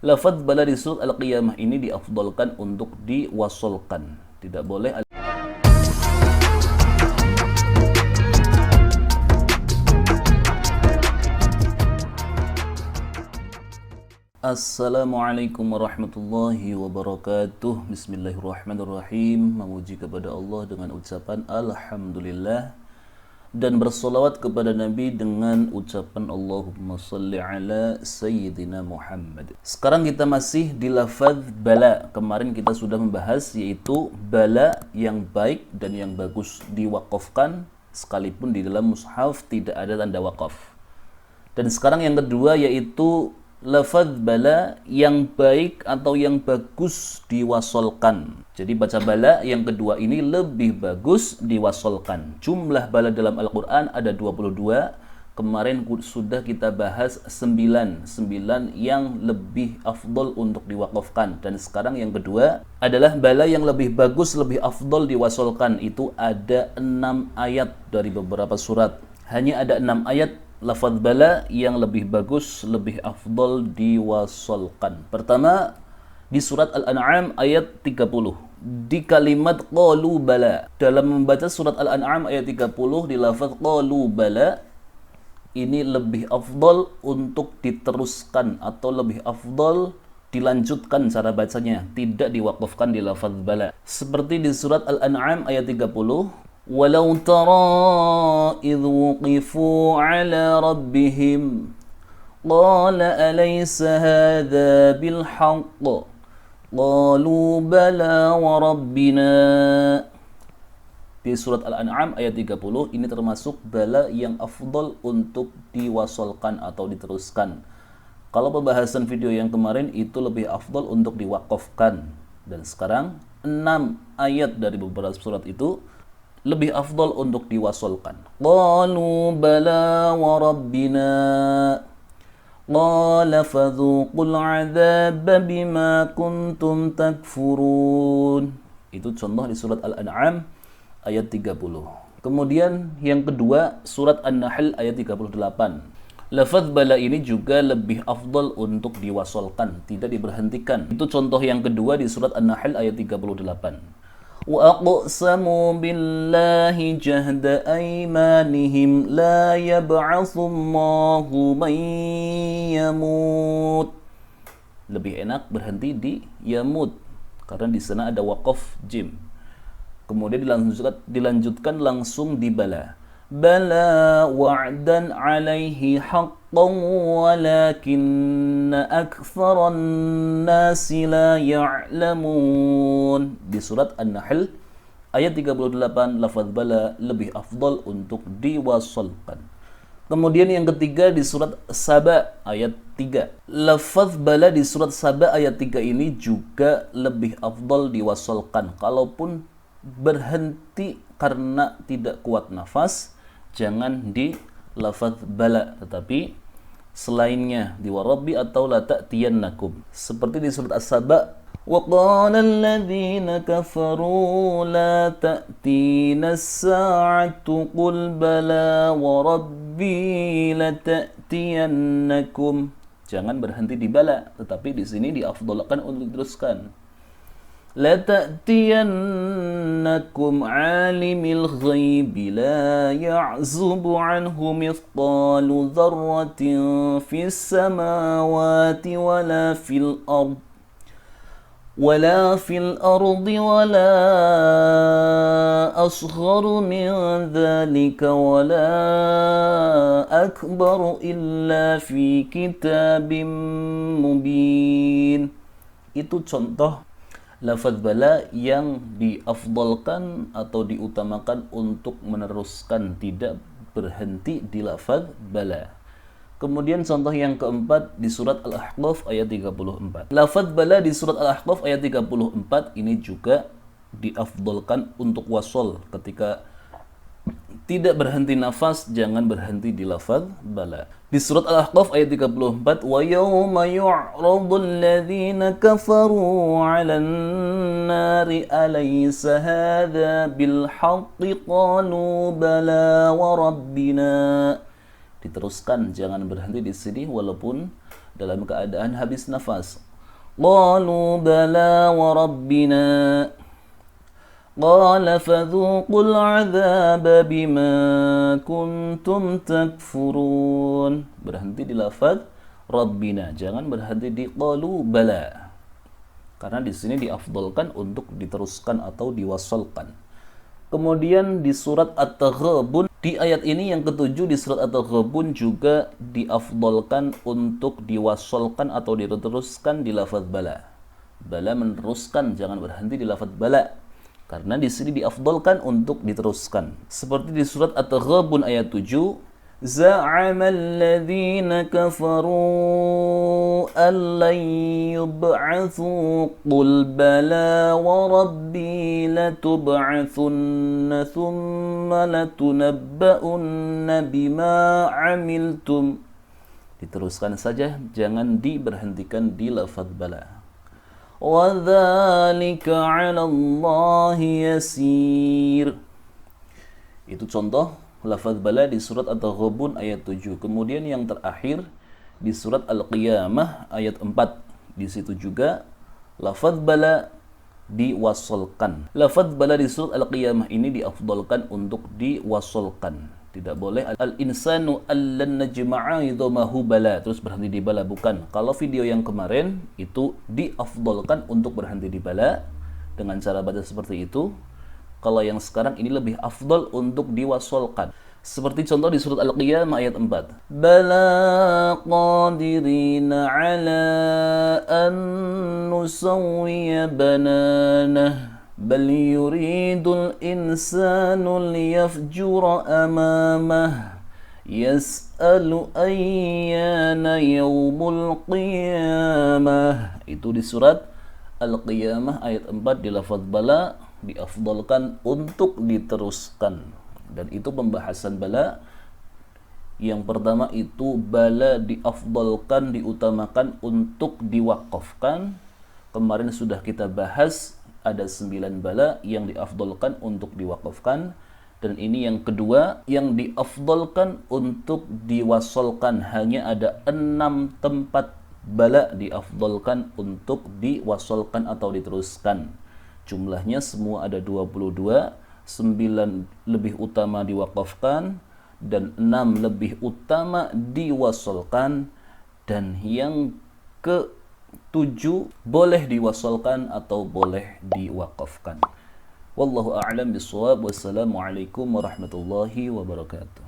Lafaz bala di surat Al-Qiyamah ini diafdalkan untuk diwasolkan. Tidak boleh Assalamualaikum warahmatullahi wabarakatuh. Bismillahirrahmanirrahim. Memuji kepada Allah dengan ucapan Alhamdulillah, dan bersolawat kepada Nabi dengan ucapan Allahumma salli ala Sayyidina Muhammad. Sekarang kita masih di lafaz bala. Kemarin kita sudah membahas yaitu bala yang baik dan yang bagus diwakafkan sekalipun di dalam mushaf tidak ada tanda wakaf. Dan sekarang yang kedua yaitu lafaz bala yang baik atau yang bagus diwasolkan. Jadi baca bala yang kedua ini lebih bagus diwasolkan. Jumlah bala dalam Al-Quran ada 22. Kemarin sudah kita bahas 9 yang lebih afdol untuk diwakafkan. Dan sekarang yang kedua adalah bala yang lebih bagus, lebih afdol diwasolkan. Itu ada 6 ayat dari beberapa surat. Hanya ada 6 ayat lafaz bala yang lebih bagus, lebih afdol diwasolkan. Pertama, di surat Al-An'am ayat 30. Di kalimat qalu bala. Dalam membaca surat Al-An'am ayat 30 di lafaz qalu bala, ini lebih afdol untuk diteruskan atau lebih afdol dilanjutkan cara bacanya, tidak diwakafkan di lafaz bala. Seperti di surat Al-An'am ayat 30, walau tara idh wuqifuu ala rabbihim qala alaysa hadha bilhaqq qalu bala wa rabbina. Di surat Al-An'am ayat 30 ini termasuk bala yang afdol untuk diwasolkan atau diteruskan. Kalau pembahasan video yang kemarin itu lebih afdol untuk diwakafkan. Dan sekarang 6 ayat dari beberapa surat itu lebih afdol untuk diwasolkan. Qalu bala wa rabbina qala fadhuqul adzaba bima kuntum takfurun. Itu contoh di surat Al-An'am ayat 30. Kemudian yang kedua surat An-Nahl ayat 38. Lafaz bala ini juga lebih afdol untuk diwasolkan, tidak diberhentikan. Itu contoh yang kedua di surat An-Nahl ayat 38. وَأَقْسَمُوا بِاللَّهِ جَهْدَ أَيْمَانِهِمْ لَا يَبْعَثُ اللَّهُ مَن يَمُوتُ. Lebih enak berhenti di yamut karena di sana ada waqaf jim. Kemudian dilanjutkan langsung di bala. Bala wa'dan 'alaihi haqqan walakinna aktsaran nasi la ya'lamun. Di surat An-Nahl ayat 38 lafaz bala lebih afdal untuk diwasolkan. Kemudian yang ketiga di surat Saba ayat 3. Lafaz bala di surat Saba ayat 3 ini juga lebih afdal diwasolkan. Kalaupun berhenti karena tidak kuat nafas, jangan di lafaz bala, tetapi selainnya di warabbi atau la ta'tiyannakum. Seperti di surat As-Saba, wa qala alladhina kafaru la ta'tina as-sa'atu qul bala wa rabbi la ta'tiyannakum. Jangan berhenti di bala, tetapi di sini diafdalkan untuk diteruskan. لَتَأْتِيَنَّكُمْ عَالِمِ الْغَيْبِ لَا يَعْزُبُ عَنْهُ مِثْقَالُ ذَرَّةٍ فِي السَّمَاوَاتِ وَلَا فِي الْأَرْضِ وَلَا أَصْغَرُ مِنْ ذَلِكَ وَلَا أَكْبَرُ إِلَّا فِي كِتَابٍ مُبِينٍ. Itu contoh lafaz bala yang diafdalkan atau diutamakan untuk meneruskan, tidak berhenti di lafaz bala. Kemudian contoh yang keempat di surat Al-Ahqaf ayat 34. Lafaz bala di surat Al-Ahqaf ayat 34 ini juga diafdalkan untuk wasol. Ketika tidak berhenti nafas, jangan berhenti di lafaz bala. Di surat Al-Ahqaf ayat 34, wa yawma yu'radu alladhina kafaru 'alan nari alaysa hadha bil haqqi qalu bala wa rabbina. Diteruskan, jangan berhenti di sini walaupun dalam keadaan habis nafas. qalu bala wa rabbina qala fadhuqul 'adzaba bima kuntum takfurun. Berhenti di lafaz rabbina, jangan berhenti di qalu bala. Karena di sini diafdalkan untuk diteruskan atau diwasalkan. Kemudian di surat At-Taghabun, di ayat ini yang ketujuh di surat At-Taghabun juga diafdalkan untuk diwasalkan atau diteruskan di lafaz bala. Bala meneruskan, jangan berhenti di lafaz bala. Karena di sini diafdalkan untuk diteruskan. Seperti di surat At-Taghabun ayat 7, za'ama alladhina kafaru an lan yub'atsu qul bala wa rabbi latub'atsunna thumma latunabba'unna bima 'amiltum. Diteruskan saja, jangan diberhentikan di lafaz bala. Wa dzalika 'ala Allahi yasir. Itu contoh lafaz bala di surat At-Taghabun ayat 7. Kemudian yang terakhir di surat Al-Qiyamah ayat 4. Di situ juga lafaz bala diwasalkan. Lafaz bala di surat Al-Qiyamah ini diafdalkan untuk diwasalkan. Tidak boleh al-insanu allan najma'a idhamahu bala terus berhenti di bala, bukan. Kalau video yang kemarin itu diafdalkan untuk berhenti di bala dengan cara baca seperti itu. Kalau yang sekarang ini lebih afdal untuk diwasalkan. Seperti contoh di surat Al-Qiyamah ayat 4. Bala qadirina ala an nusawwiya bananah bal yuridul insanu liyafjura amamah yas'alu ayyana yaumul qiyamah. Itu di surat Al-Qiyamah ayat 4 di lafaz bala diafdalkan untuk diteruskan. Dan itu pembahasan bala. Yang pertama itu bala diafdalkan, diutamakan untuk diwakafkan. Kemarin sudah kita bahas ada 9 bala yang diafdalkan untuk diwakafkan. Dan ini yang kedua yang diafdalkan untuk diwasalkan. Hanya ada 6 tempat bala diafdalkan untuk diwasalkan atau diteruskan. Jumlahnya semua ada 22, 9 lebih utama diwakafkan, dan 6 lebih utama diwasalkan, dan yang ke-7 boleh diwasalkan atau boleh diwakafkan. Wallahu a'lam bishawab. Wassalamualaikum warahmatullahi wabarakatuh.